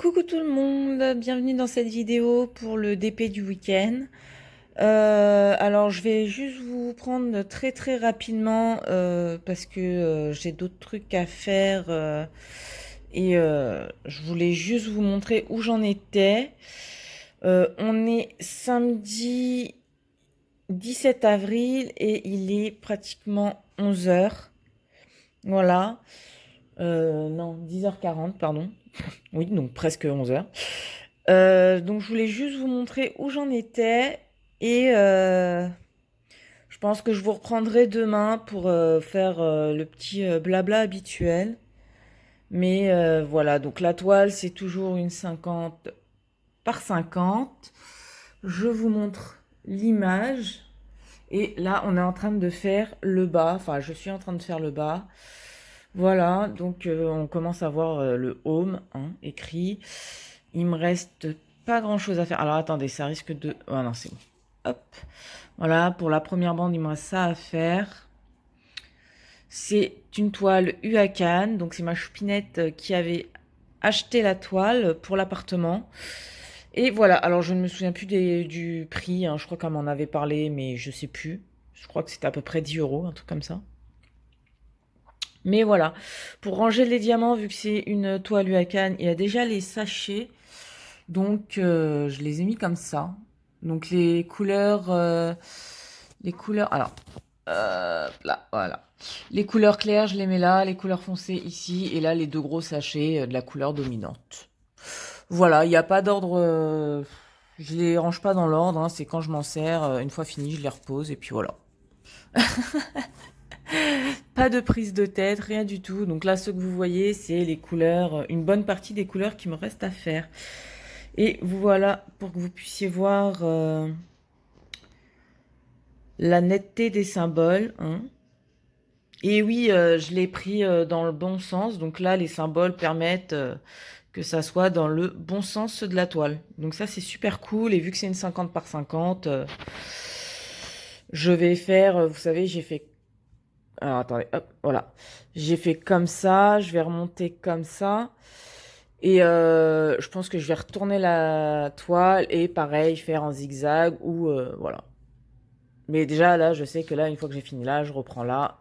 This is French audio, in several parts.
Coucou tout le monde, bienvenue dans cette vidéo pour le DP du week-end. Alors je vais juste vous prendre très très rapidement parce que j'ai d'autres trucs à faire et je voulais juste vous montrer où j'en étais. On est samedi 17 avril et il est pratiquement 11 heures. Voilà. Non, 10h40, pardon. Oui, donc presque 11 heures. Donc je voulais juste vous montrer où j'en étais et je pense que je vous reprendrai demain pour faire le petit blabla habituel. Mais voilà, donc la toile c'est toujours une 50 par 50. Je vous montre l'image et là on est en train de faire le bas, enfin je suis en train de faire le bas. Voilà, donc on commence à voir le home hein, écrit. Il me reste pas grand chose à faire. Alors attendez, ça risque de... Ah non, c'est bon. Hop. Voilà, pour la première bande, il me reste ça à faire. C'est une toile Huacan, donc c'est ma choupinette qui avait acheté la toile pour l'appartement. Et voilà, alors je ne me souviens plus du prix, hein. Je crois qu'elle m'en avait parlé, mais je sais plus. Je crois que c'était à peu près 10 euros, un truc comme ça. Mais voilà, pour ranger les diamants, vu que c'est une toile Huacan, il y a déjà les sachets. Donc, je les ai mis comme ça. Donc, les couleurs, alors, là, voilà. Les couleurs claires, je les mets là, les couleurs foncées ici, et là, les deux gros sachets de la couleur dominante. Voilà, il n'y a pas d'ordre, je les range pas dans l'ordre, hein, c'est quand je m'en sers, une fois fini, je les repose, et puis voilà. Pas de prise de tête, rien du tout. Donc là, ce que vous voyez, c'est les couleurs, une bonne partie des couleurs qui me reste à faire. Et voilà, pour que vous puissiez voir la netteté des symboles. Hein. Et oui, je l'ai pris dans le bon sens. Donc là, les symboles permettent que ça soit dans le bon sens de la toile. Donc ça, c'est super cool. Et vu que c'est une 50 par 50, je vais faire, vous savez, j'ai fait... Alors attendez, hop, voilà. J'ai fait comme ça, je vais remonter comme ça. Et je pense que je vais retourner la toile et pareil, faire un zigzag ou voilà. Mais déjà là, je sais que là, une fois que j'ai fini là, je reprends là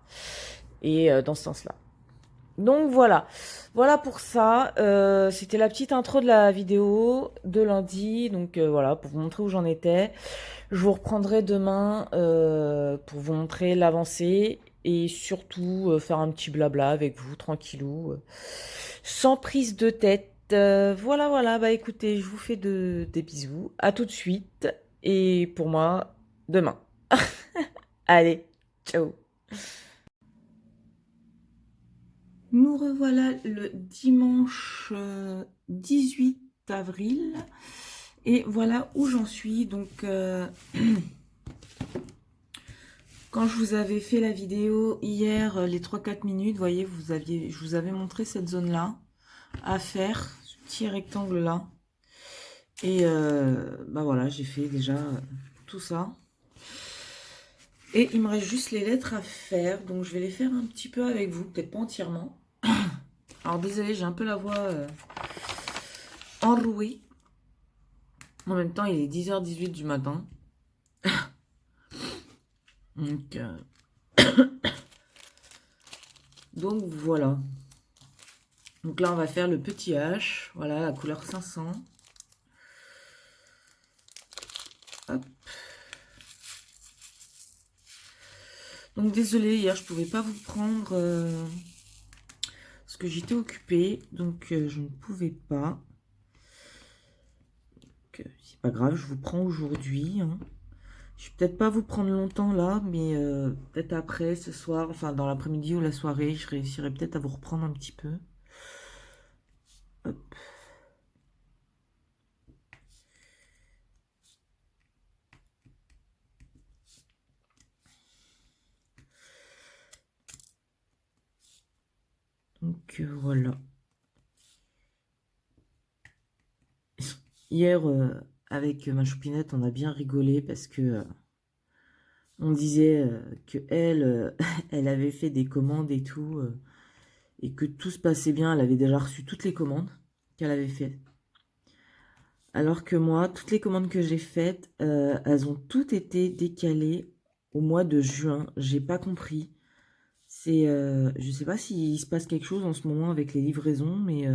et dans ce sens-là. Donc voilà, voilà pour ça. C'était la petite intro de la vidéo de lundi. Donc voilà, pour vous montrer où j'en étais. Je vous reprendrai demain pour vous montrer l'avancée et surtout faire un petit blabla avec vous, tranquillou, sans prise de tête. Voilà, voilà, bah écoutez, je vous fais des bisous. À tout de suite et pour moi, demain. Allez, ciao. Nous revoilà le dimanche 18 avril et voilà où j'en suis. Donc, quand je vous avais fait la vidéo hier, les 3-4 minutes, vous voyez, je vous avais montré cette zone-là à faire, ce petit rectangle-là. Et bah voilà, j'ai fait déjà tout ça. Et il me reste juste les lettres à faire, donc je vais les faire un petit peu avec vous, peut-être pas entièrement. Alors désolé, j'ai un peu la voix enrouée. En même temps, il est 10h18 du matin. Donc, donc voilà. Donc là, on va faire le petit H. Voilà, la couleur 500. Hop. Donc désolé, hier, je pouvais pas vous prendre parce que j'étais occupée. Donc, je ne pouvais pas. C'est pas grave, je vous prends aujourd'hui. Hein. Je vais peut-être pas vous prendre longtemps là, mais peut-être après, ce soir, enfin dans l'après-midi ou la soirée, je réussirai peut-être à vous reprendre un petit peu. Hop. Donc voilà. Hier, avec ma choupinette, on a bien rigolé parce que on disait que elle, elle avait fait des commandes et tout, et que tout se passait bien. Elle avait déjà reçu toutes les commandes qu'elle avait faites. Alors que moi, toutes les commandes que j'ai faites, elles ont toutes été décalées au mois de juin. J'ai pas compris. Je sais pas s'il se passe quelque chose en ce moment avec les livraisons, mais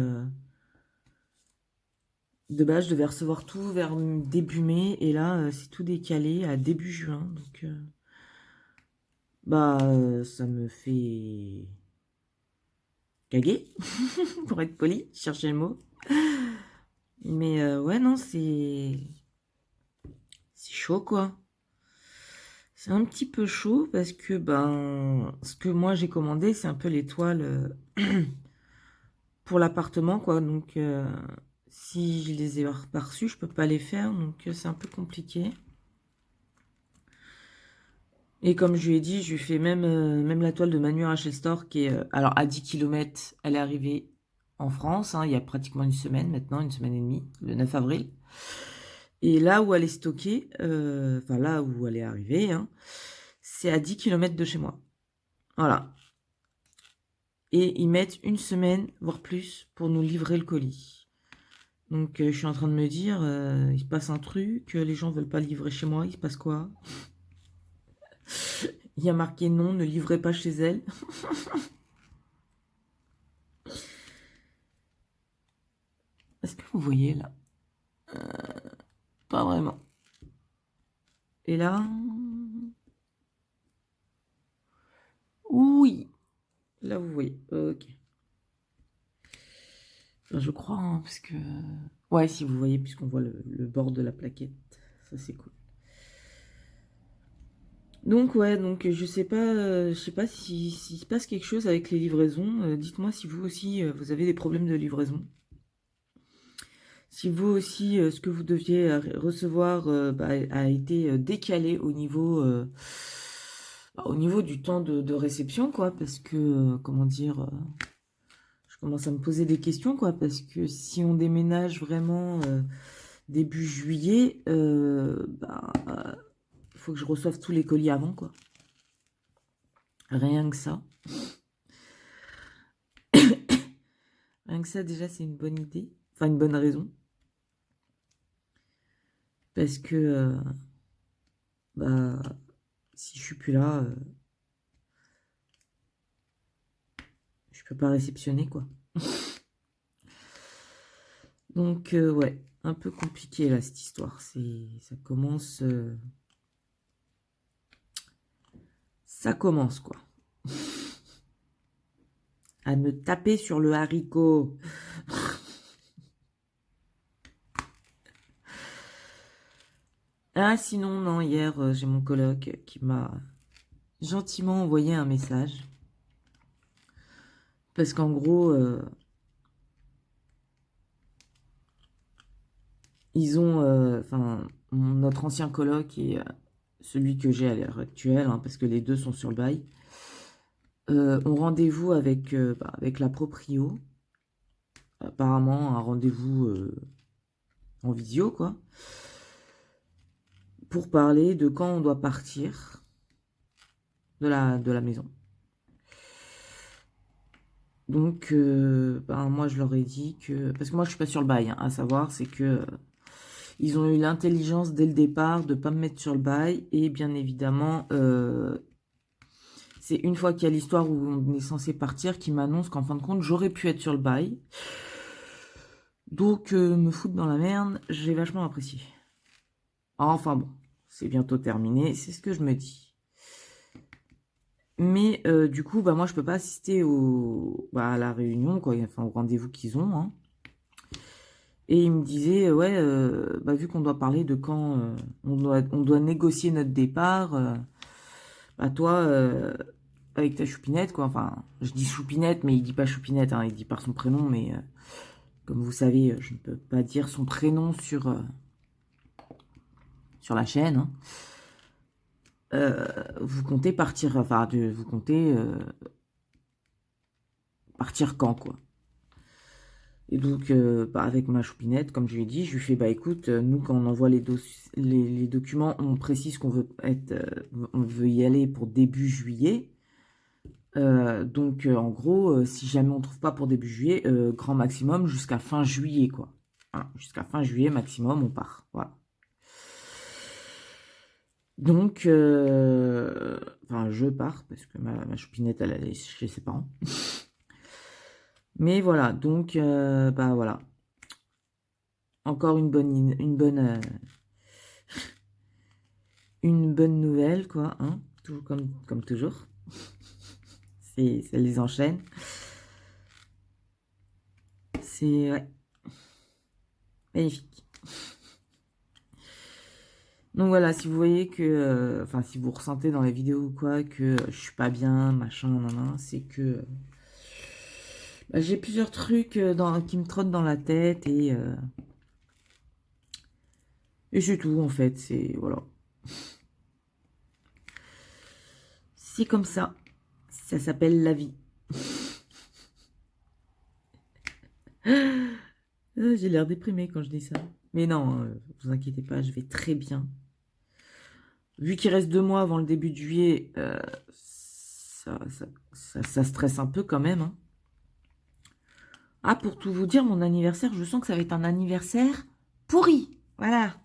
de base, je devais recevoir tout vers début mai, et là, c'est tout décalé à début juin. Donc, ça me fait caguer, pour être poli, chercher le mot. Mais ouais, non, c'est chaud, quoi. C'est un petit peu chaud parce que ce que moi j'ai commandé, c'est un peu les toiles pour l'appartement, quoi. Donc si je les ai pas reçues, je peux pas les faire, donc c'est un peu compliqué. Et comme je lui ai dit, je lui fais même la toile de Manu Rachel Store qui est alors à 10 km, elle est arrivée en France, hein, il y a pratiquement une semaine maintenant, une semaine et demie, le 9 avril. Et là où elle est stockée, enfin là où elle est arrivée, hein, c'est à 10 km de chez moi. Voilà. Et ils mettent une semaine, voire plus, pour nous livrer le colis. Donc je suis en train de me dire, il se passe un truc, les gens veulent pas livrer chez moi, il se passe quoi? Il y a marqué non, ne livrez pas chez elle. Est-ce que vous voyez là? Pas vraiment. Et là? Oui. Là vous voyez. Ok. Enfin, je crois, hein, parce que... Ouais, si vous voyez, puisqu'on voit le bord de la plaquette. Ça c'est cool. Donc ouais, donc je sais pas s'il se passe quelque chose avec les livraisons. Dites-moi si vous aussi vous avez des problèmes de livraison. Si vous aussi ce que vous deviez recevoir a été décalé au niveau du temps de réception, quoi, parce que comment dire, je commence à me poser des questions, quoi, parce que si on déménage vraiment début juillet, il faut que je reçoive tous les colis avant, quoi. Rien que ça. Rien que ça, déjà, c'est une bonne idée. Enfin, une bonne raison. Parce que, bah, si je suis plus là, je peux pas réceptionner, quoi. Donc, ouais, un peu compliqué, là, cette histoire. Ça commence, quoi. À me taper sur le haricot. Ah, sinon, non, hier, j'ai mon coloc qui m'a gentiment envoyé un message. Parce qu'en gros, ils ont, enfin, notre ancien coloc et celui que j'ai à l'heure actuelle, hein, parce que les deux sont sur le bail, ont rendez-vous avec la proprio. Apparemment, un rendez-vous en visio, quoi, pour parler de quand on doit partir de la maison. Donc, moi, je leur ai dit que... Parce que moi, je suis pas sur le bail, hein, à savoir, c'est que ils ont eu l'intelligence dès le départ de pas me mettre sur le bail. Et bien évidemment, c'est une fois qu'il y a l'histoire où on est censé partir qui m'annonce qu'en fin de compte, j'aurais pu être sur le bail. Donc, me foutre dans la merde, j'ai vachement apprécié. Enfin bon, c'est bientôt terminé, c'est ce que je me dis. Mais du coup, moi, je peux pas assister à la réunion, quoi, enfin au rendez-vous qu'ils ont, hein. Et il me disait, ouais, vu qu'on doit parler de quand on doit négocier notre départ, toi, avec ta choupinette, quoi. Enfin, je dis choupinette, mais il dit pas choupinette, hein, il dit par son prénom, mais comme vous savez, je ne peux pas dire son prénom sur la chaîne, hein. Vous comptez partir, enfin, vous comptez partir quand, quoi. Et donc, avec ma choupinette, comme je lui ai dit, je lui fais, écoute, nous, quand on envoie les documents, on précise qu'on on veut y aller pour début juillet. Donc, en gros, si jamais on trouve pas pour début juillet, grand maximum jusqu'à fin juillet, quoi. Voilà, jusqu'à fin juillet maximum, on part. Voilà. Donc, enfin, je pars parce que ma choupinette, elle est chez ses parents. Mais voilà, donc, bah voilà. Encore une bonne nouvelle, quoi, hein, tout comme toujours. Ça les enchaîne. C'est ouais, magnifique. Donc voilà, si vous voyez que, enfin, si vous ressentez dans la vidéo ou quoi que je suis pas bien, machin, nan, c'est que bah, j'ai plusieurs trucs qui me trottent dans la tête et c'est tout en fait. C'est voilà, c'est comme ça. Ça s'appelle la vie. J'ai l'air déprimée quand je dis ça. Mais non, vous inquiétez pas, je vais très bien. Vu qu'il reste 2 mois avant le début de juillet, ça stresse un peu quand même, hein. Ah, pour tout vous dire, mon anniversaire, je sens que ça va être un anniversaire pourri. Voilà.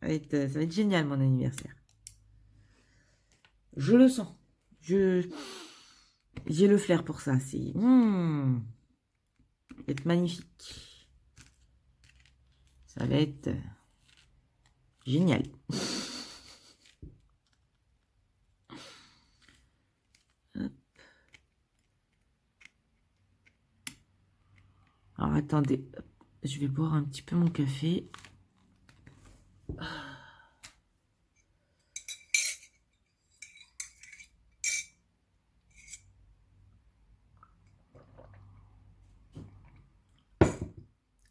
Ça va être génial, mon anniversaire. Je le sens. J'ai le flair pour ça. Ça va être magnifique. Ça va être génial. Hop. Alors, attendez. Hop. Je vais boire un petit peu mon café.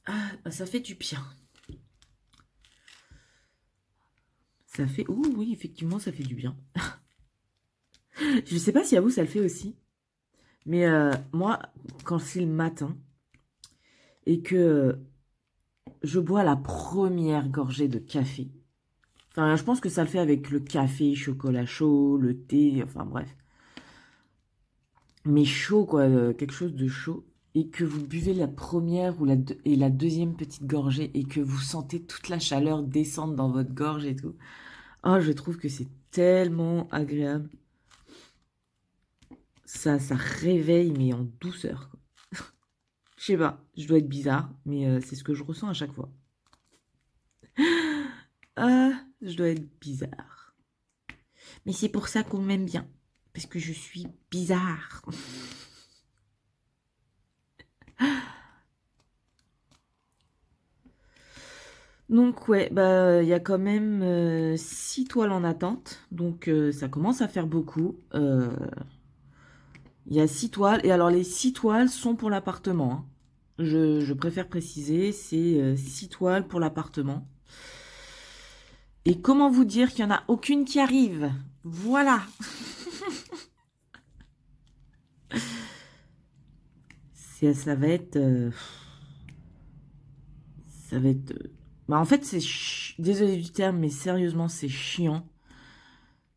Ah, ça fait du bien. Ça fait... Ouh, oui, effectivement, ça fait du bien. Je ne sais pas si à vous, ça le fait aussi. Mais moi, quand c'est le matin et que je bois la première gorgée de café, enfin, je pense que ça le fait avec le café, chocolat chaud, le thé, enfin bref. Mais chaud, quoi, quelque chose de chaud. Et que vous buvez la première et la deuxième petite gorgée et que vous sentez toute la chaleur descendre dans votre gorge et tout. Oh, je trouve que c'est tellement agréable. Ça réveille, mais en douceur, quoi. Je sais pas, je dois être bizarre, mais c'est ce que je ressens à chaque fois. Ah, je dois être bizarre. Mais c'est pour ça qu'on m'aime bien. Parce que je suis bizarre. Donc ouais, bah il y a quand même 6 toiles en attente. Donc ça commence à faire beaucoup. Il y a 6 toiles. Et alors les 6 toiles sont pour l'appartement, hein. Je préfère préciser, c'est 6 toiles pour l'appartement. Et comment vous dire qu'il n'y en a aucune qui arrive? Voilà. Ça va être... ça va être... Bah en fait, désolé du terme, mais sérieusement, c'est chiant.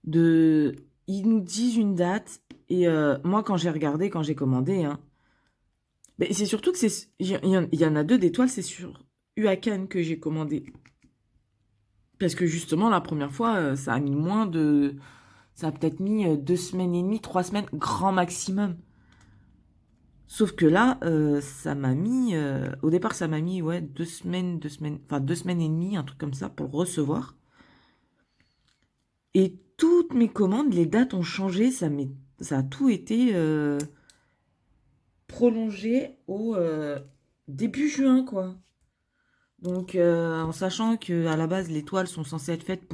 Ils nous disent une date, et moi, quand j'ai regardé, quand j'ai commandé, hein, mais c'est surtout que il y en a deux d'étoiles, c'est sur Uakan que j'ai commandé. Parce que justement, la première fois, ça a mis moins de... Ça a peut-être mis 2 semaines et demie, 3 semaines, grand maximum. Sauf que là, ça m'a mis... au départ, ça m'a mis, ouais, 2 semaines... Enfin, 2 semaines et demie, un truc comme ça, pour le recevoir. Et toutes mes commandes, les dates ont changé. Ça a tout été prolongé au début juin, quoi. Donc, en sachant que à la base, les toiles sont censées être faites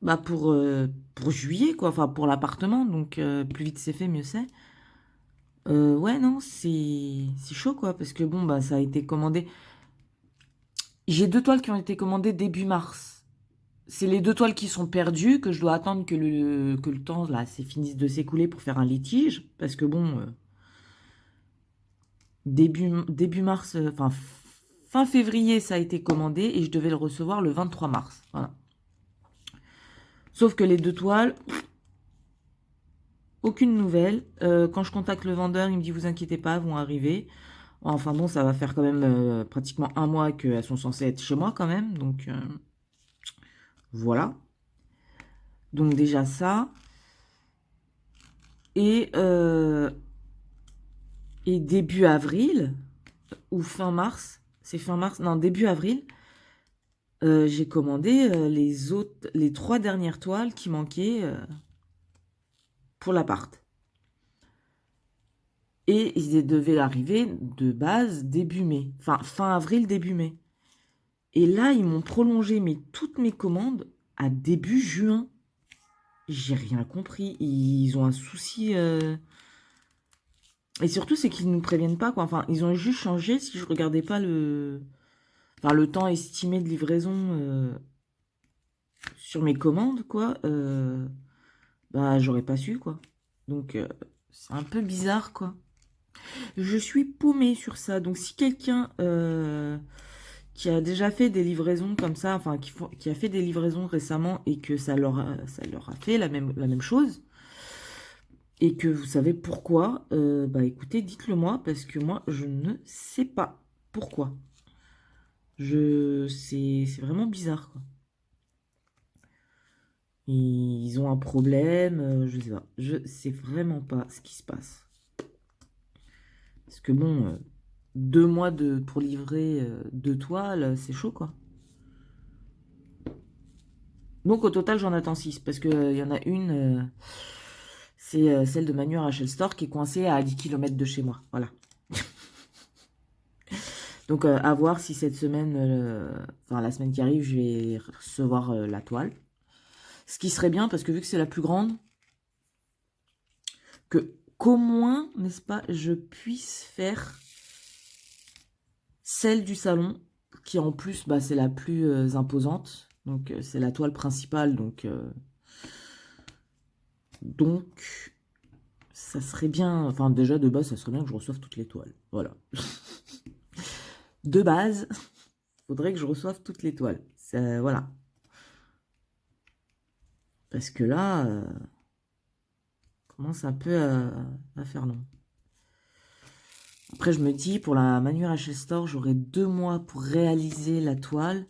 bah pour juillet, quoi. Enfin, pour l'appartement. Donc, plus vite c'est fait, mieux c'est. Ouais, non, c'est chaud, quoi. Parce que bon, bah, ça a été commandé. J'ai 2 toiles qui ont été commandées début mars. C'est les 2 toiles qui sont perdues, que je dois attendre que le temps, là, finisse de s'écouler pour faire un litige. Parce que bon, début mars, enfin, fin février, ça a été commandé et je devais le recevoir le 23 mars. Voilà. Sauf que les 2 toiles, aucune nouvelle. Quand je contacte le vendeur, il me dit, vous inquiétez pas, elles vont arriver. Enfin bon, ça va faire quand même pratiquement un mois qu'elles sont censées être chez moi quand même. Donc voilà. Donc déjà ça. Et, euh, et début avril, ou fin mars, c'est fin mars, non, début avril, j'ai commandé les 3 dernières toiles qui manquaient pour l'appart. Et ils devaient arriver de base début mai, enfin fin avril, début mai. Et là, ils m'ont prolongé toutes mes commandes à début juin. J'ai rien compris. Ils ont un souci. Et surtout, c'est qu'ils ne nous préviennent pas, quoi. Enfin, ils ont juste changé si je regardais pas enfin, le temps estimé de livraison sur mes commandes, quoi. Bah, j'aurais pas su, quoi. Donc, c'est un peu bizarre, quoi. Je suis paumée sur ça. Donc, si quelqu'un qui a déjà fait des livraisons comme ça, enfin, qui a fait des livraisons récemment et que ça leur a fait la même chose, et que vous savez pourquoi, bah écoutez, dites-le moi, parce que moi, je ne sais pas pourquoi. C'est vraiment bizarre, quoi. Ils ont un problème, je sais pas. Je sais vraiment pas ce qui se passe. Parce que bon, 2 mois pour livrer 2 toiles, c'est chaud, quoi. Donc au total, j'en attends 6, parce qu'il y en a une, c'est celle de Manu Rachel Store, qui est coincée à 10 km de chez moi. Voilà. Donc à voir si cette semaine, enfin la semaine qui arrive, je vais recevoir la toile. Ce qui serait bien, parce que vu que c'est la plus grande, qu'au moins, n'est-ce pas, je puisse faire celle du salon, qui en plus, bah, c'est la plus imposante. Donc c'est la toile principale, donc ça serait bien, enfin déjà de base, ça serait bien que je reçoive toutes les toiles. Voilà. De base, faudrait que je reçoive toutes les toiles. Voilà. Parce que là, commence un peu à faire long. Après, je me dis, pour la Manu Rachel Store, j'aurai 2 mois pour réaliser la toile.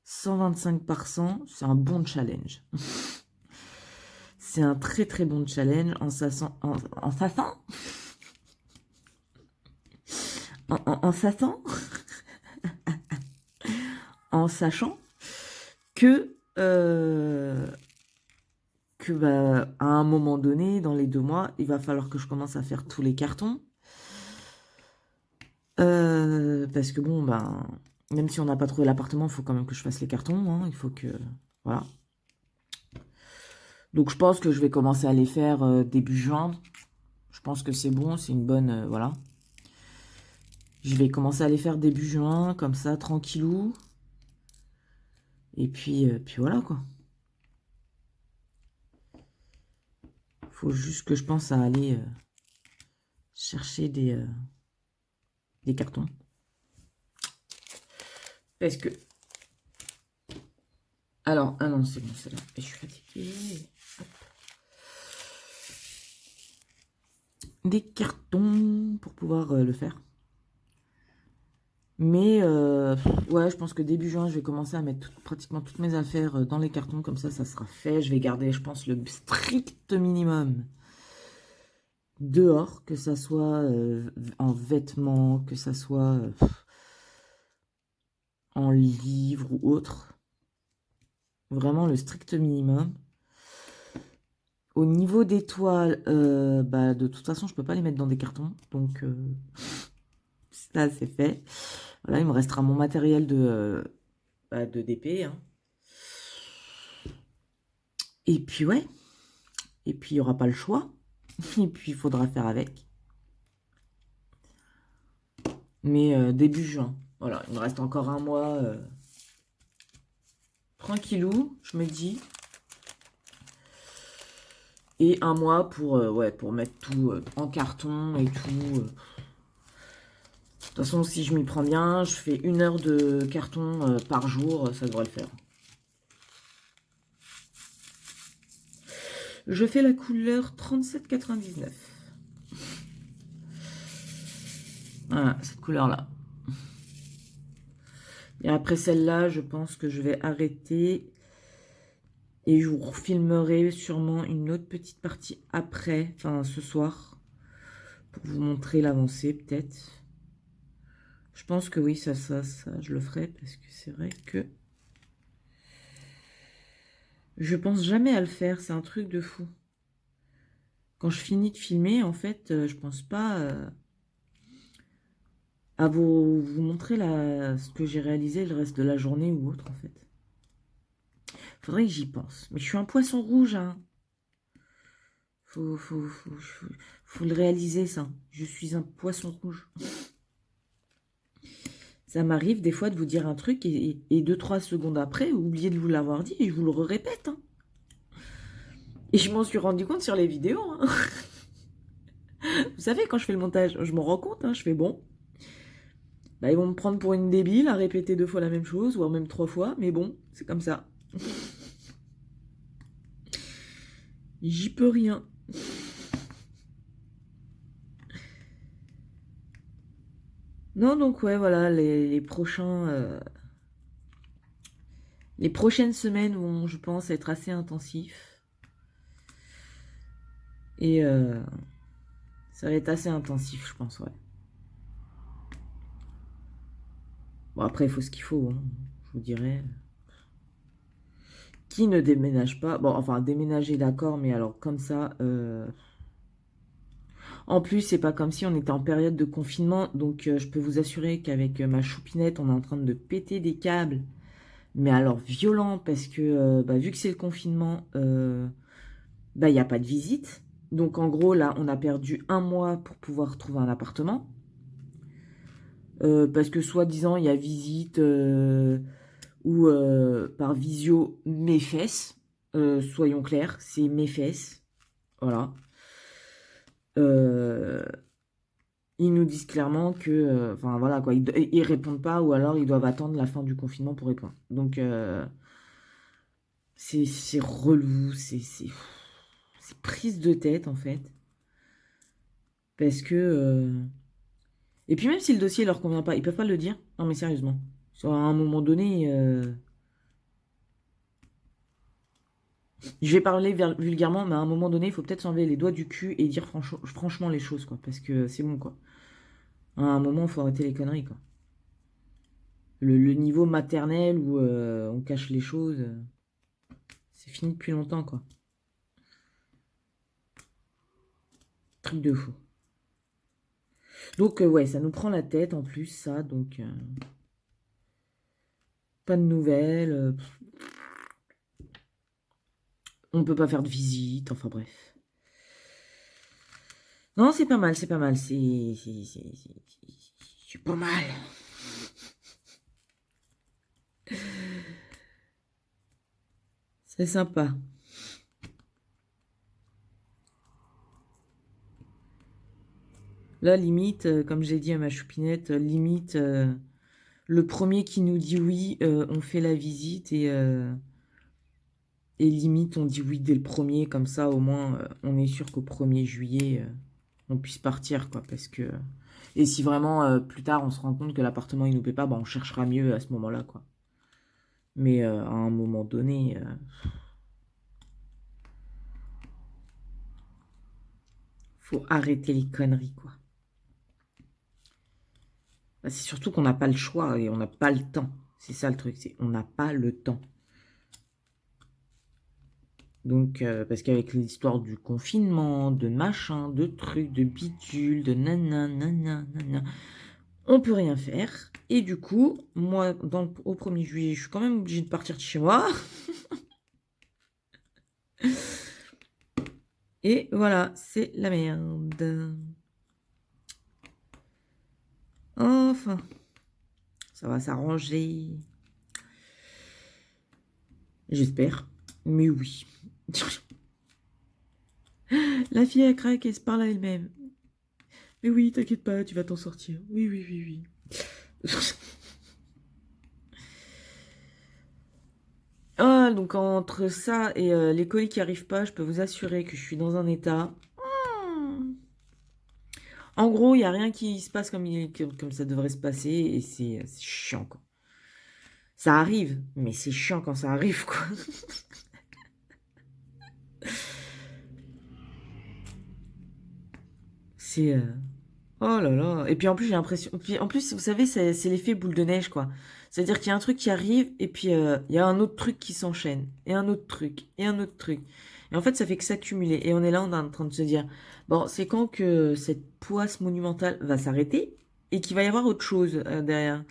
125 par 100, c'est un bon challenge. C'est un très très bon challenge en sachant, en sachant, en sachant, en sachant que, bah, à un moment donné, dans les 2 mois, il va falloir que je commence à faire tous les cartons. Parce que bon, ben, même si on n'a pas trouvé l'appartement, il faut quand même que je fasse les cartons, hein, il faut que... Voilà. Donc je pense que je vais commencer à les faire début juin. Je pense que c'est bon, c'est une bonne... voilà. Je vais commencer à les faire début juin, comme ça, tranquillou. Et puis voilà, quoi. Faut juste que je pense à aller chercher des cartons. Parce que... Alors, ah non, c'est bon, c'est là. Je suis fatiguée. Hop. Des cartons pour pouvoir le faire. Mais ouais, je pense que début juin, je vais commencer à mettre pratiquement toutes mes affaires dans les cartons. Comme ça sera fait. Je vais garder, je pense, le strict minimum dehors. Que ça soit en vêtements, que ça soit en livres ou autre. Vraiment le strict minimum. Au niveau des toiles, bah, de toute façon, je peux pas les mettre dans des cartons. Donc, ça, c'est fait. Voilà, il me restera mon matériel de DP. Hein. Et puis, ouais. Et puis, il n'y aura pas le choix. Et puis, il faudra faire avec. Mais début juin. Voilà, il me reste encore un mois. Tranquillou, je me dis. Et un mois ouais, pour mettre tout en carton et tout. De toute façon, si je m'y prends bien, je fais 1 heure de carton par jour. Ça devrait le faire. Je fais la couleur 37,99. Voilà, cette couleur-là. Et après celle-là, je pense que je vais arrêter. Et je vous filmerai sûrement une autre petite partie après, enfin ce soir, pour vous montrer l'avancée peut-être. Je pense que oui, ça, je le ferai parce que c'est vrai que je pense jamais à le faire, c'est un truc de fou. Quand je finis de filmer, en fait, je pense pas à vous montrer ce que j'ai réalisé le reste de la journée ou autre, en fait. Faudrait que j'y pense. Mais je suis un poisson rouge, hein. Faut le réaliser, ça. Je suis un poisson rouge. Ça m'arrive des fois de vous dire un truc et 2-3 secondes après, oubliez de vous l'avoir dit et je vous le répète. Hein. Et je m'en suis rendu compte sur les vidéos. Hein. Vous savez, quand je fais le montage, je m'en rends compte. Hein, je fais bon. Bah, ils vont me prendre pour une débile à répéter 2 fois la même chose, voire même 3 fois. Mais bon, c'est comme ça. J'y peux rien. Non, donc ouais, voilà, les prochaines semaines vont, je pense, être assez intensifs. Et ça va être assez intensif, je pense, ouais. Bon, après, il faut ce qu'il faut, hein, je vous dirais. Qui ne déménage pas? Bon, enfin, déménager, d'accord, mais alors comme ça... En plus, c'est pas comme si on était en période de confinement, donc je peux vous assurer qu'avec ma choupinette, on est en train de péter des câbles. Mais alors violent, parce que bah, vu que c'est le confinement, bah, il n'y a pas de visite. Donc en gros, là, on a perdu 1 mois pour pouvoir trouver un appartement. Parce que soi-disant, il y a visite ou par visio mes fesses. Soyons clairs, c'est mes fesses. Voilà. Euh, ils nous disent clairement que, enfin voilà quoi, ils répondent pas ou alors ils doivent attendre la fin du confinement pour répondre. Donc c'est relou, c'est prise de tête en fait, parce que et puis même si le dossier leur convient pas, ils peuvent pas le dire. Non mais sérieusement, à un moment donné, je vais parler vulgairement, mais à un moment donné, il faut peut-être s'enlever les doigts du cul et dire franchement les choses quoi, parce que c'est bon quoi. À un moment, il faut arrêter les conneries quoi. Le niveau maternel où on cache les choses, c'est fini depuis longtemps, quoi. Truc de fou. Donc, ouais, ça nous prend la tête en plus, ça. Donc, pas de nouvelles. On peut pas faire de visite. Enfin, bref. Non, c'est pas mal, c'est pas mal. C'est pas mal. C'est sympa. Là, limite, comme j'ai dit à ma choupinette, limite, le premier qui nous dit oui, on fait la visite et limite, on dit oui dès le premier, comme ça, au moins, on est sûr qu'au 1er juillet, on puisse partir, quoi, parce que... Et si vraiment, plus tard, on se rend compte que l'appartement, il nous plaît pas, bah, on cherchera mieux à ce moment-là, quoi. Mais à un moment donné, faut arrêter les conneries, quoi. Bah, c'est surtout qu'on n'a pas le choix et on n'a pas le temps. C'est ça le truc, c'est on n'a pas le temps. Donc, parce qu'avec l'histoire du confinement, de machin, de trucs, de bidule, de nanana, on peut rien faire. Et du coup, moi, au 1er juillet, je suis quand même obligée de partir de chez moi. Et voilà, c'est la merde. Enfin, ça va s'arranger. J'espère. Mais oui. La fille, elle craque, elle se parle à elle-même. Mais oui, t'inquiète pas, tu vas t'en sortir. Oui, oui, oui, oui. Ah, donc entre ça et les colis qui arrivent pas, je peux vous assurer que je suis dans un état. Hmm. En gros, il n'y a rien qui se passe comme ça devrait se passer et c'est chiant, quoi. Ça arrive, mais c'est chiant quand ça arrive, quoi. C'est... Oh là là. Et puis en plus, j'ai l'impression... Puis en plus, vous savez, c'est l'effet boule de neige, quoi. C'est-à-dire qu'il y a un truc qui arrive et puis il y a un autre truc qui s'enchaîne. Et un autre truc. Et un autre truc. Et en fait, ça fait que s'accumuler. Et on est là, on est en train de se dire, bon, c'est quand que cette poisse monumentale va s'arrêter et qu'il va y avoir autre chose derrière.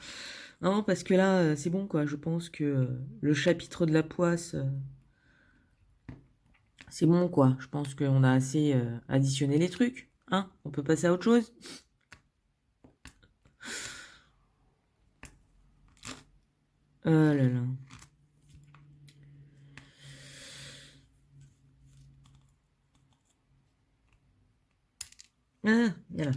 Non, parce que là, c'est bon, quoi. Je pense que le chapitre de la poisse, c'est bon, quoi. Je pense qu'on a assez additionné les trucs. Hein? On peut passer à autre chose. Oh là là. Ah, voilà.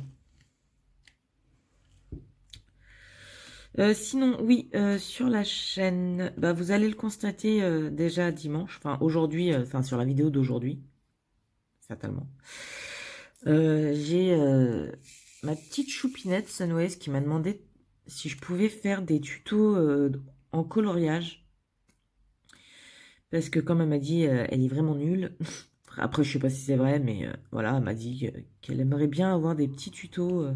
Sinon, oui, sur la chaîne, bah, vous allez le constater déjà dimanche, enfin aujourd'hui, enfin sur la vidéo d'aujourd'hui, fatalement. J'ai ma petite choupinette Sunways qui m'a demandé si je pouvais faire des tutos en coloriage. Parce que comme elle m'a dit, elle est vraiment nulle. Après, je sais pas si c'est vrai, mais voilà, elle m'a dit qu'elle aimerait bien avoir des petits tutos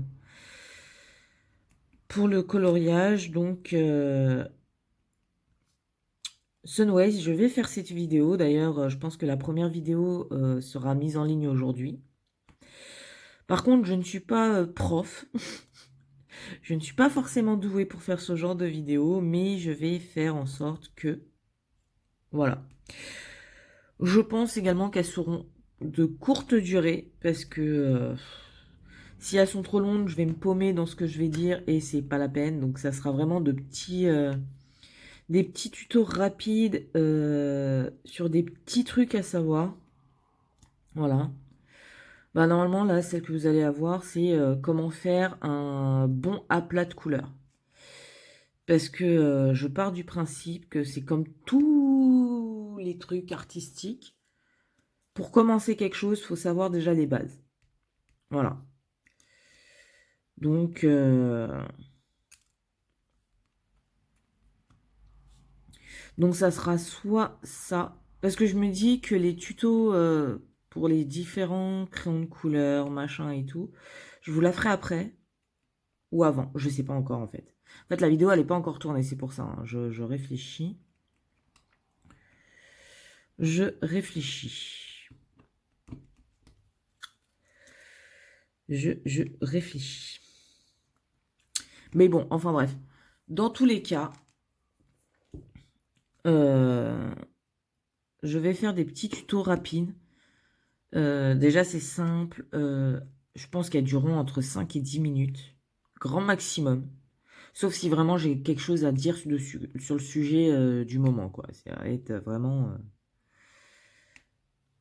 pour le coloriage. Donc, Sunways, je vais faire cette vidéo. D'ailleurs, je pense que la première vidéo sera mise en ligne aujourd'hui. Par contre, je ne suis pas prof. Je ne suis pas forcément douée pour faire ce genre de vidéo, mais je vais faire en sorte que... Voilà. Je pense également qu'elles seront de courte durée, parce que si elles sont trop longues, je vais me paumer dans ce que je vais dire, et c'est pas la peine. Donc ça sera vraiment des petits tutos rapides sur des petits trucs à savoir. Voilà. Bah, normalement, là, celle que vous allez avoir, c'est comment faire un bon aplat de couleurs. Parce que je pars du principe que c'est comme tous les trucs artistiques. Pour commencer quelque chose, il faut savoir déjà les bases. Voilà. Donc, ça sera soit ça. Parce que je me dis que les tutos pour les différents crayons de couleur, machin et tout, je vous la ferai après ou avant. Je sais pas encore en fait. En fait, la vidéo, elle n'est pas encore tournée, c'est pour ça. Hein. Je réfléchis. Je réfléchis. Je réfléchis. Mais bon, enfin bref. Dans tous les cas, je vais faire des petits tutos rapides. Déjà, c'est simple. Je pense qu'elles dureront entre 5 et 10 minutes. Grand maximum. Sauf si vraiment j'ai quelque chose à dire dessus, sur le sujet du moment, quoi. Ça va être vraiment...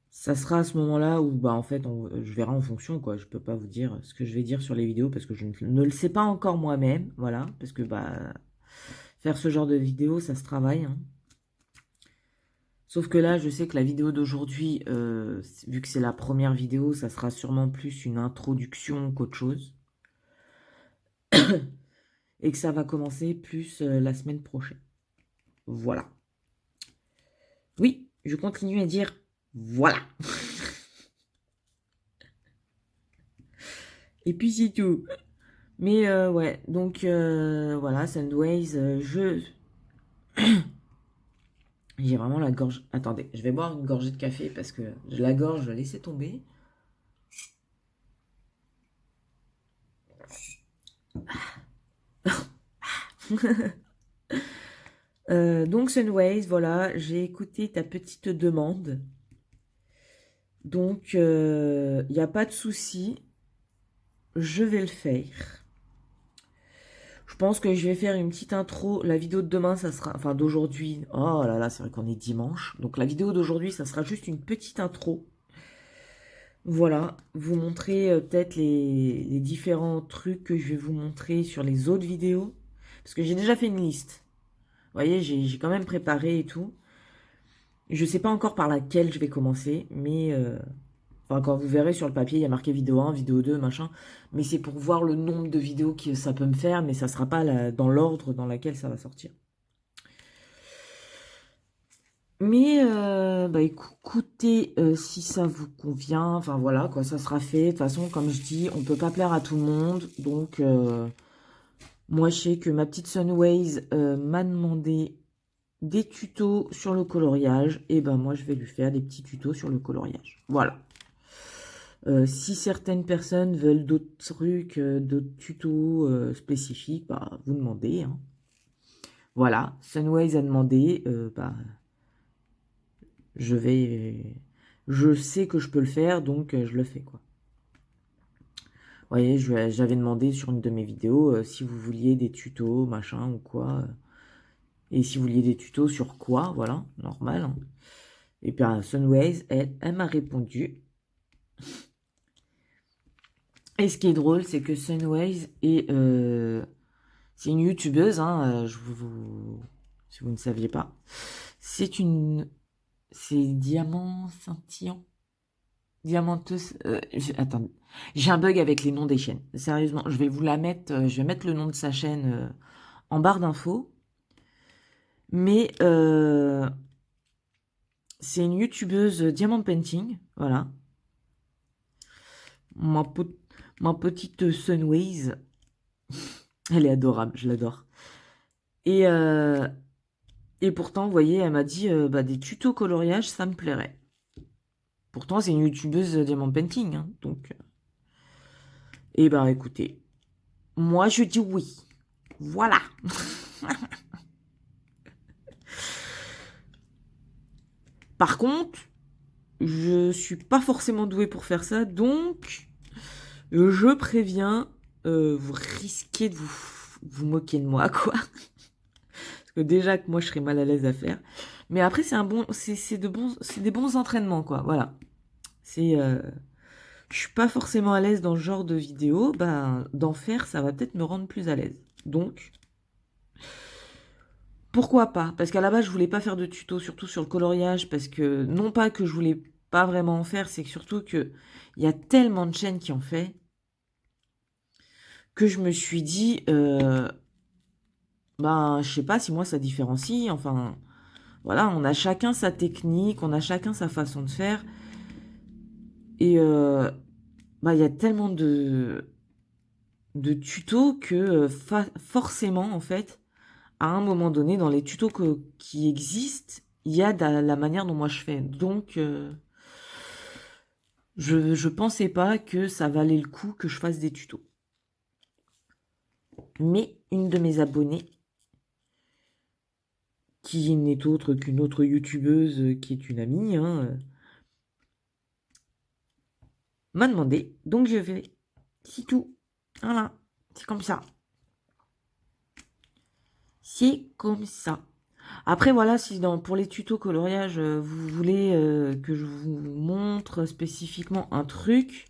ça sera à ce moment-là où, bah, en fait, je verrai en fonction, quoi. Je peux pas vous dire ce que je vais dire sur les vidéos parce que je ne le sais pas encore moi-même, voilà. Parce que, bah, faire ce genre de vidéo, ça se travaille, hein. Sauf que là, je sais que la vidéo d'aujourd'hui, vu que c'est la première vidéo, ça sera sûrement plus une introduction qu'autre chose. Et que ça va commencer plus la semaine prochaine. Voilà. Oui, je continue à dire voilà. Et puis c'est tout. Mais ouais, donc voilà, Sandways, j'ai vraiment la gorge... Attendez, je vais boire une gorgée de café parce que la gorge, je l'ai laissé tomber. Donc Sunways, voilà, j'ai écouté ta petite demande. Donc, il n'y a pas de souci. Je vais le faire. Je pense que je vais faire une petite intro. La vidéo de demain, ça sera... Enfin, d'aujourd'hui. Oh là là, c'est vrai qu'on est dimanche. Donc, la vidéo d'aujourd'hui, ça sera juste une petite intro. Voilà. Vous montrer peut-être les différents trucs que je vais vous montrer sur les autres vidéos. Parce que j'ai déjà fait une liste. Vous voyez, j'ai quand même préparé et tout. Je ne sais pas encore par laquelle je vais commencer. Mais Enfin, quand vous verrez sur le papier, il y a marqué vidéo 1, vidéo 2, machin. Mais c'est pour voir le nombre de vidéos que ça peut me faire, mais ça sera pas dans l'ordre dans lequel ça va sortir. Mais bah écoutez, si ça vous convient, enfin voilà quoi, ça sera fait. De toute façon, comme je dis, on peut pas plaire à tout le monde. Donc moi je sais que ma petite Sunways m'a demandé des tutos sur le coloriage. Et ben moi je vais lui faire des petits tutos sur le coloriage. Voilà. Si certaines personnes veulent d'autres trucs, d'autres tutos spécifiques, bah vous demandez, hein. Voilà, Sunways a demandé, bah je sais que je peux le faire, donc je le fais, quoi. Vous voyez, j'avais demandé sur une de mes vidéos si vous vouliez des tutos, machin ou quoi. Et si vous vouliez des tutos sur quoi, voilà, normal, hein. Et puis Sunways, elle m'a répondu. Et ce qui est drôle, c'est que Sunways c'est une youtubeuse, hein, si vous ne saviez pas. C'est Diamant Scintillant. Diamanteuse. Attends, j'ai un bug avec les noms des chaînes. Sérieusement, je vais vous la mettre. Je vais mettre le nom de sa chaîne en barre d'infos. Mais c'est une youtubeuse Diamant Painting. Voilà. Ma, ma petite Sunways. Elle est adorable, je l'adore. Et, et pourtant, vous voyez, elle m'a dit bah, des tutos coloriage, ça me plairait. Pourtant, c'est une youtubeuse Diamant Painting. Hein, donc. Et ben écoutez, moi je dis oui. Voilà. Par contre, je suis pas forcément douée pour faire ça, donc je préviens, vous risquez de vous moquer de moi, quoi. Parce que déjà que moi je serais mal à l'aise à faire. Mais après c'est des bons entraînements, quoi. Voilà. Je suis pas forcément à l'aise dans ce genre de vidéo, ben d'en faire ça va peut-être me rendre plus à l'aise. Donc pourquoi pas? Parce qu'à la base, je voulais pas faire de tuto, surtout sur le coloriage, parce que non pas que je voulais pas vraiment en faire, c'est que surtout que il y a tellement de chaînes qui en fait que je me suis dit, ben je sais pas si moi ça différencie. Enfin, voilà, on a chacun sa technique, on a chacun sa façon de faire, et bah il y a tellement de tutos que forcément en fait, à un moment donné, dans les tutos qui existent, il y a la manière dont moi je fais. Donc je pensais pas que ça valait le coup que je fasse des tutos. Mais une de mes abonnées, qui n'est autre qu'une autre youtubeuse qui est une amie, hein, m'a demandé. Donc je vais. C'est tout. Voilà. C'est comme ça. C'est comme ça. Après, voilà, si pour les tutos coloriage, vous voulez que je vous montre spécifiquement un truc,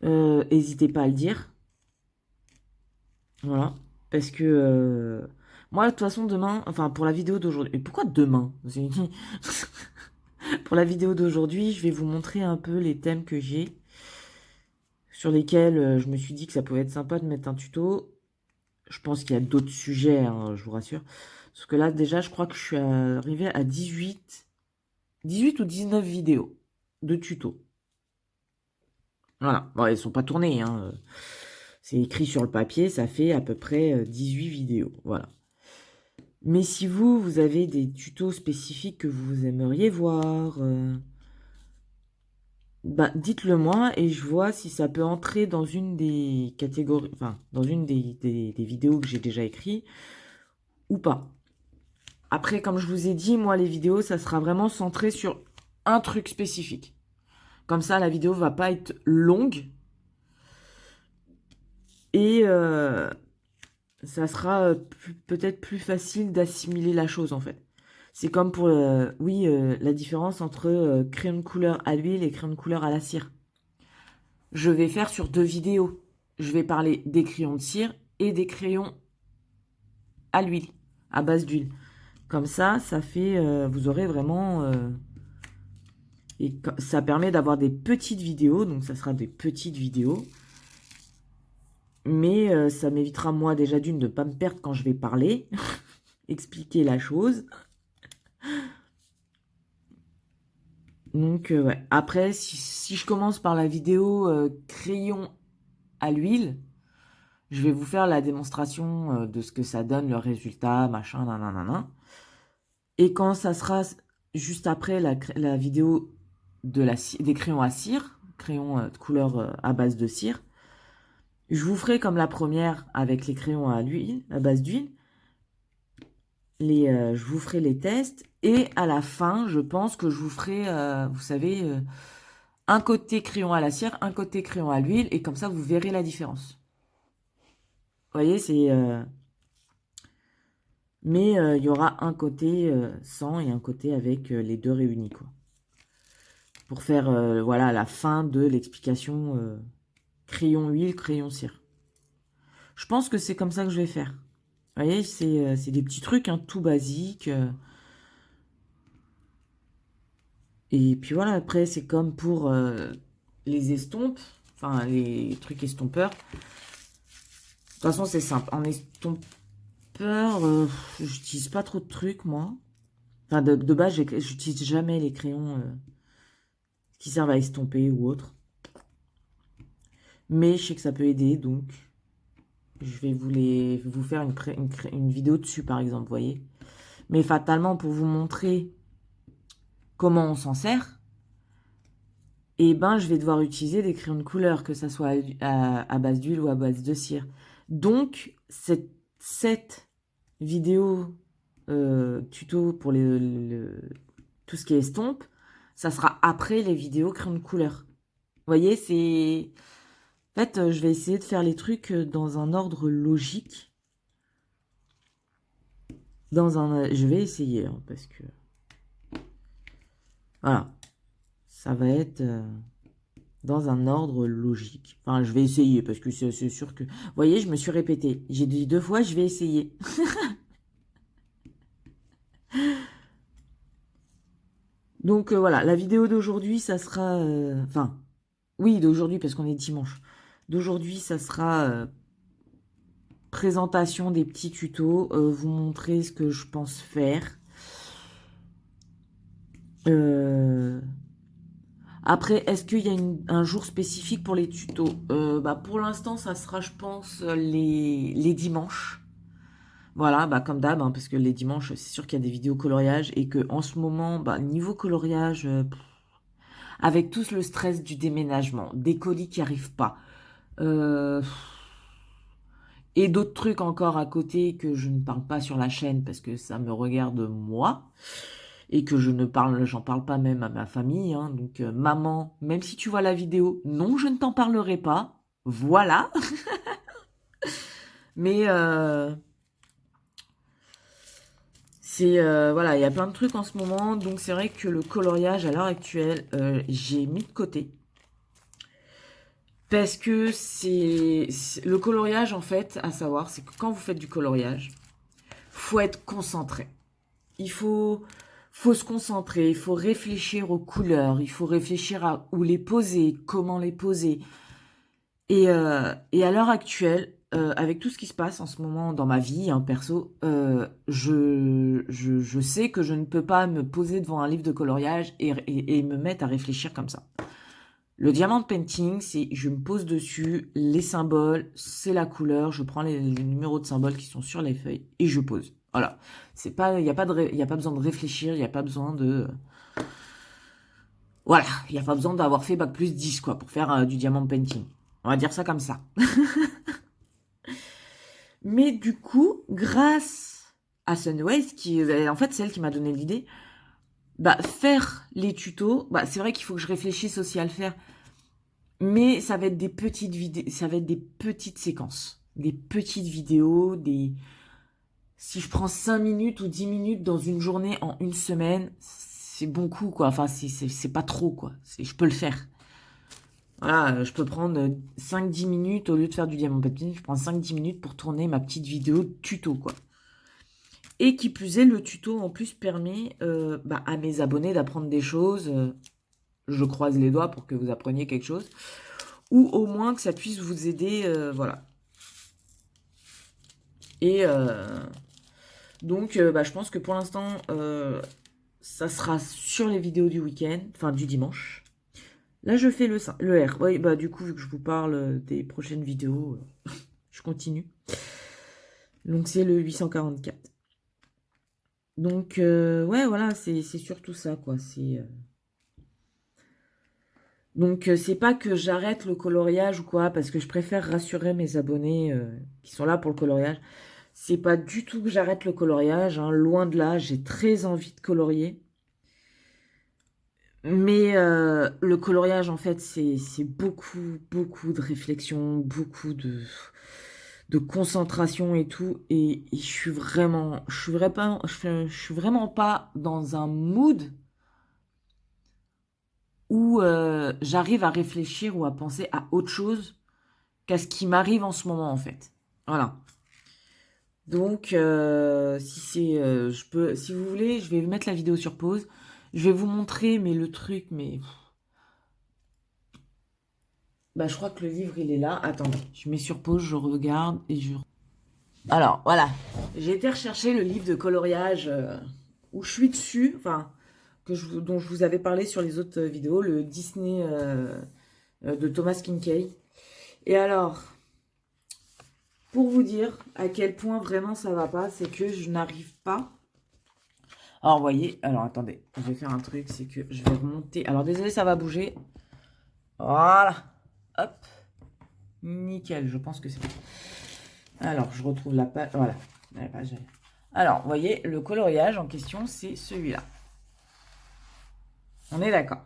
n'hésitez pas à le dire. Voilà. Parce que moi, de toute façon, demain, enfin, pour la vidéo d'aujourd'hui. Et pourquoi demain? Pour la vidéo d'aujourd'hui, je vais vous montrer un peu les thèmes que j'ai, sur lesquels je me suis dit que ça pouvait être sympa de mettre un tuto. Je pense qu'il y a d'autres sujets, hein, je vous rassure. Parce que là, déjà, je crois que je suis arrivée à 18 ou 19 vidéos de tutos. Voilà. Bon, elles sont pas tournées, hein. C'est écrit sur le papier, ça fait à peu près 18 vidéos. Voilà. Mais si vous avez des tutos spécifiques que vous aimeriez voir, bah, dites-le moi et je vois si ça peut entrer dans une des catégories, enfin, dans une des vidéos que j'ai déjà écrites ou pas. Après, comme je vous ai dit, moi, les vidéos, ça sera vraiment centré sur un truc spécifique. Comme ça, la vidéo va pas être longue et ça sera peut-être plus facile d'assimiler la chose, en fait. C'est comme pour, oui, la différence entre crayon de couleur à l'huile et crayon de couleur à la cire. Je vais faire sur 2 vidéos. Je vais parler des crayons de cire et des crayons à l'huile, à base d'huile. Comme ça fait, vous aurez vraiment Et ça permet d'avoir des petites vidéos, donc ça sera des petites vidéos. Mais ça m'évitera, moi, déjà d'une, de ne pas me perdre quand je vais parler, expliquer la chose. Donc, ouais. Après, si je commence par la vidéo crayon à l'huile, je vais vous faire la démonstration de ce que ça donne, le résultat, machin, nanana. Et quand ça sera juste après la vidéo des crayons à cire, crayons de couleur à base de cire, je vous ferai comme la première avec les crayons à l'huile, à base d'huile. Je vous ferai les tests. Et à la fin, je pense que je vous ferai, vous savez, un côté crayon à la cire, un côté crayon à l'huile. Et comme ça, vous verrez la différence. Vous voyez, c'est... mais il y aura un côté sans et un côté avec les deux réunis, quoi. Pour faire, voilà, la fin de l'explication crayon huile, crayon cire. Je pense que c'est comme ça que je vais faire. Vous voyez, c'est des petits trucs, hein, tout basiques. Et puis voilà, après, c'est comme pour les estompes, enfin, les trucs estompeurs. De toute façon, c'est simple. En estompeur, j'utilise pas trop de trucs, moi. Enfin, de base, j'utilise jamais les crayons qui servent à estomper ou autre. Mais je sais que ça peut aider, donc je vais vous faire une vidéo dessus, par exemple, vous voyez. Mais fatalement, pour vous montrer comment on s'en sert, et ben, je vais devoir utiliser des crayons de couleur, que ça soit à base d'huile ou à base de cire. Donc, cette vidéo tuto pour tout ce qui est estompe, ça sera après les vidéos crayons de couleur. Vous voyez, c'est... En fait, je vais essayer de faire les trucs dans un ordre logique. Je vais essayer, hein, parce que... Voilà. Ça va être dans un ordre logique. Enfin, je vais essayer, parce que c'est sûr que... Vous voyez, je me suis répétée. J'ai dit 2 fois, je vais essayer. Donc, voilà. La vidéo d'aujourd'hui, ça sera... Enfin, oui, d'aujourd'hui, parce qu'on est dimanche. D'aujourd'hui, ça sera... présentation des petits tutos, vous montrer ce que je pense faire. Après, est-ce qu'il y a un jour spécifique pour les tutos? Bah, pour l'instant, ça sera, je pense, les dimanches. Voilà, bah, comme d'hab, hein, parce que les dimanches, c'est sûr qu'il y a des vidéos coloriage et que en ce moment, bah, niveau coloriage, avec tout le stress du déménagement, des colis qui arrivent pas, euh, et d'autres trucs encore à côté que je ne parle pas sur la chaîne parce que ça me regarde moi et que j'en parle pas même à ma famille, hein. Donc maman, même si tu vois la vidéo, non, je ne t'en parlerai pas. Voilà. Mais voilà, il y a plein de trucs en ce moment, donc c'est vrai que le coloriage à l'heure actuelle, j'ai mis de côté. Parce que le coloriage, en fait, à savoir, c'est que quand vous faites du coloriage, faut être concentré. Il faut se concentrer, il faut réfléchir aux couleurs, il faut réfléchir à où les poser, comment les poser. Et à l'heure actuelle, avec tout ce qui se passe en ce moment dans ma vie, hein, perso, je sais que je ne peux pas me poser devant un livre de coloriage et me mettre à réfléchir comme ça. Le diamant painting, c'est je me pose dessus, les symboles, c'est la couleur, je prends les numéros de symboles qui sont sur les feuilles et je pose. Voilà. C'est pas, il n'y a pas besoin de réfléchir, il n'y a pas besoin de... Voilà, il n'y a pas besoin d'avoir fait bac plus 10 quoi, pour faire du diamant painting. On va dire ça comme ça. Mais du coup, grâce à Sunways, qui en fait c'est elle qui m'a donné l'idée, bah faire les tutos, bah c'est vrai qu'il faut que je réfléchisse aussi à le faire. Mais ça va être des petites vidéos, ça va être des petites séquences. Des petites vidéos, si je prends 5 minutes ou 10 minutes dans une journée en une semaine, c'est bon coup, quoi. Enfin, c'est pas trop, quoi. Je peux le faire. Voilà, je peux prendre 5-10 minutes au lieu de faire du diamant papier. Je prends 5-10 minutes pour tourner ma petite vidéo tuto, quoi. Et qui plus est, le tuto en plus permet bah, à mes abonnés d'apprendre des choses. je croise les doigts pour que vous appreniez quelque chose. Ou au moins que ça puisse vous aider, voilà. Et donc, bah, je pense que pour l'instant, ça sera sur les vidéos du week-end, enfin du dimanche. Là, je fais le R. Oui, bah du coup, vu que je vous parle des prochaines vidéos, je continue. Donc, c'est le 844. Donc, ouais, voilà, c'est surtout ça, quoi. Donc, c'est pas que j'arrête le coloriage ou quoi, parce que je préfère rassurer mes abonnés qui sont là pour le coloriage. C'est pas du tout que j'arrête le coloriage, hein, loin de là, j'ai très envie de colorier. Mais le coloriage, en fait, c'est beaucoup, beaucoup de réflexion, beaucoup de concentration et tout. Et je suis vraiment pas dans un mood où j'arrive à réfléchir ou à penser à autre chose qu'à ce qui m'arrive en ce moment, en fait. Voilà. Donc, si vous voulez, je vais mettre la vidéo sur pause. Je vais vous montrer, mais le truc, mais bah, je crois que le livre, il est là. Attendez, je mets sur pause, je regarde et je... Alors, voilà. J'ai été rechercher le livre de coloriage où je suis dessus, enfin, dont je vous avais parlé sur les autres vidéos, le Disney de Thomas Kinkade. Et alors, pour vous dire à quel point vraiment ça va pas, c'est que je n'arrive pas... Alors, vous voyez, alors attendez, je vais faire un truc, c'est que je vais remonter... Alors, désolé, ça va bouger. Voilà. Hop. Nickel, je pense que c'est... Alors, je retrouve la page. Voilà, la page. Alors, vous voyez, le coloriage en question, c'est celui-là. On est d'accord.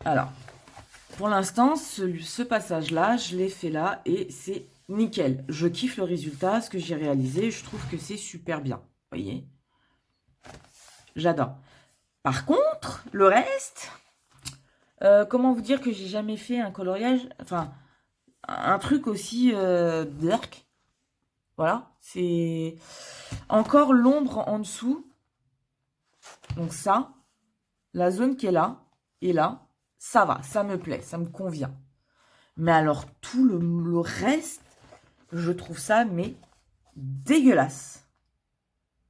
Alors, pour l'instant, ce passage-là, je l'ai fait là et c'est nickel. Je kiffe le résultat, ce que j'ai réalisé. Je trouve que c'est super bien. Vous voyez? J'adore. Par contre, le reste, comment vous dire que j'ai jamais fait un coloriage, enfin, un truc aussi dark. Voilà, c'est encore l'ombre en dessous. Donc ça, la zone qui est là, et là, ça va, ça me plaît, ça me convient. Mais alors, tout le reste, je trouve ça, mais dégueulasse.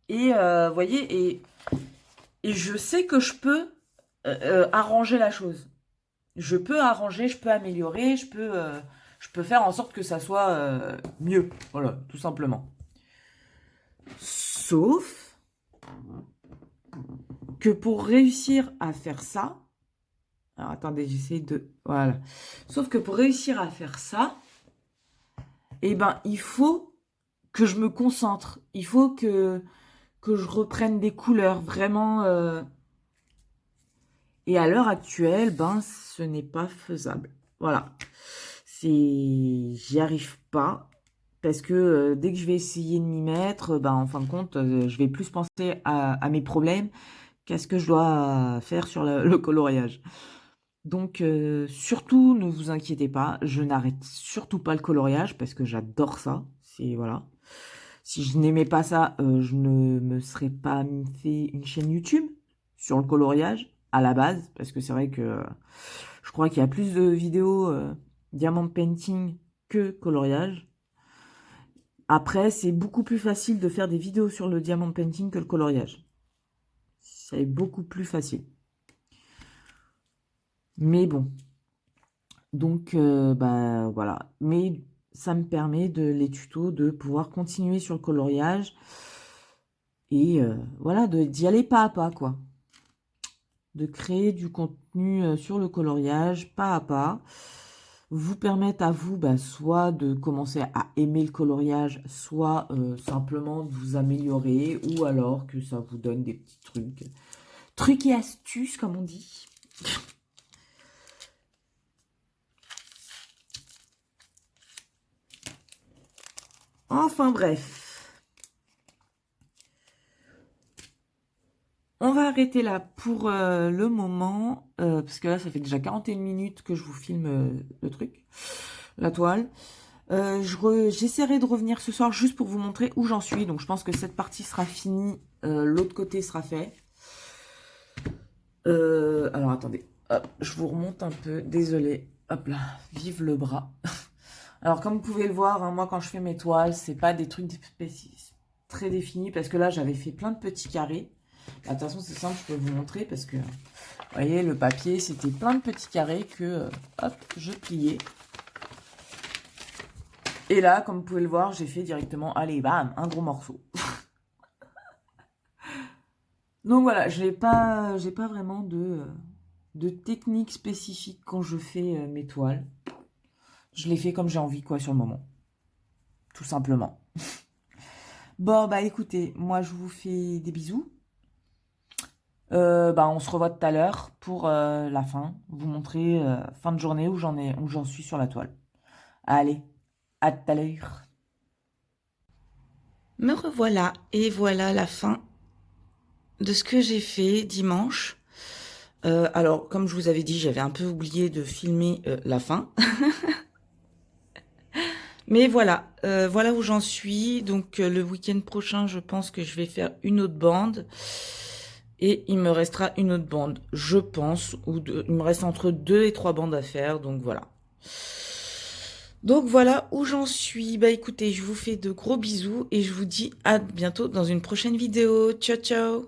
Et, vous voyez, et je sais que je peux arranger la chose. Je peux arranger, je peux améliorer, je peux faire en sorte que ça soit mieux. Voilà, tout simplement. Sauf que pour réussir à faire ça, alors attendez, j'essaie de... Voilà. Sauf que pour réussir à faire ça, eh ben, il faut que je me concentre. Il faut que je reprenne des couleurs vraiment... Et à l'heure actuelle, ben, ce n'est pas faisable. Voilà. J'y arrive pas. Parce que dès que je vais essayer de m'y mettre, ben, en fin de compte, je vais plus penser à mes problèmes qu'à ce que je dois faire sur le coloriage. Donc, surtout, ne vous inquiétez pas, je n'arrête surtout pas le coloriage parce que j'adore ça. Voilà. Si je n'aimais pas ça, je ne me serais pas fait une chaîne YouTube sur le coloriage à la base, parce que c'est vrai que je crois qu'il y a plus de vidéos diamant painting que coloriage. Après, c'est beaucoup plus facile de faire des vidéos sur le diamant painting que le coloriage. C'est beaucoup plus facile. Mais bon, donc bah voilà. Mais ça me permet les tutos de pouvoir continuer sur le coloriage et voilà, d'y aller pas à pas, quoi. De créer du contenu sur le coloriage pas à pas, vous permettre à vous soit de commencer à aimer le coloriage, soit simplement de vous améliorer, ou alors que ça vous donne des petits trucs et astuces comme on dit. Enfin bref. On va arrêter là pour le moment, parce que là, ça fait déjà 41 minutes que je vous filme le truc, la toile. J'essaierai de revenir ce soir juste pour vous montrer où j'en suis. Donc, je pense que cette partie sera finie, l'autre côté sera fait. Alors, attendez. Hop, je vous remonte un peu, désolé. Hop là, vive le bras. Alors, comme vous pouvez le voir, hein, moi, quand je fais mes toiles, c'est pas des trucs très définis, parce que là, j'avais fait plein de petits carrés. Bah, de toute façon, c'est simple, je peux vous montrer, parce que, vous voyez, le papier, c'était plein de petits carrés que, hop, je pliais. Et là, comme vous pouvez le voir, j'ai fait directement, allez, bam, un gros morceau. Donc voilà, j'ai pas vraiment de technique spécifique quand je fais mes toiles. Je les fais comme j'ai envie, quoi, sur le moment. Tout simplement. Bon, bah écoutez, moi je vous fais des bisous. Bah on se revoit tout à l'heure pour la fin. Vous montrer fin de journée où j'en suis sur la toile. Allez, à tout à l'heure. Me revoilà et voilà la fin de ce que j'ai fait dimanche. Alors, comme je vous avais dit, j'avais un peu oublié de filmer la fin. Mais voilà, voilà où j'en suis. Donc, le week-end prochain, je pense que je vais faire une autre bande. Et il me restera une autre bande, je pense. Il me reste entre 2 et 3 bandes à faire. Donc, voilà. Donc, voilà où j'en suis. Bah, écoutez, je vous fais de gros bisous. Et je vous dis à bientôt dans une prochaine vidéo. Ciao, ciao!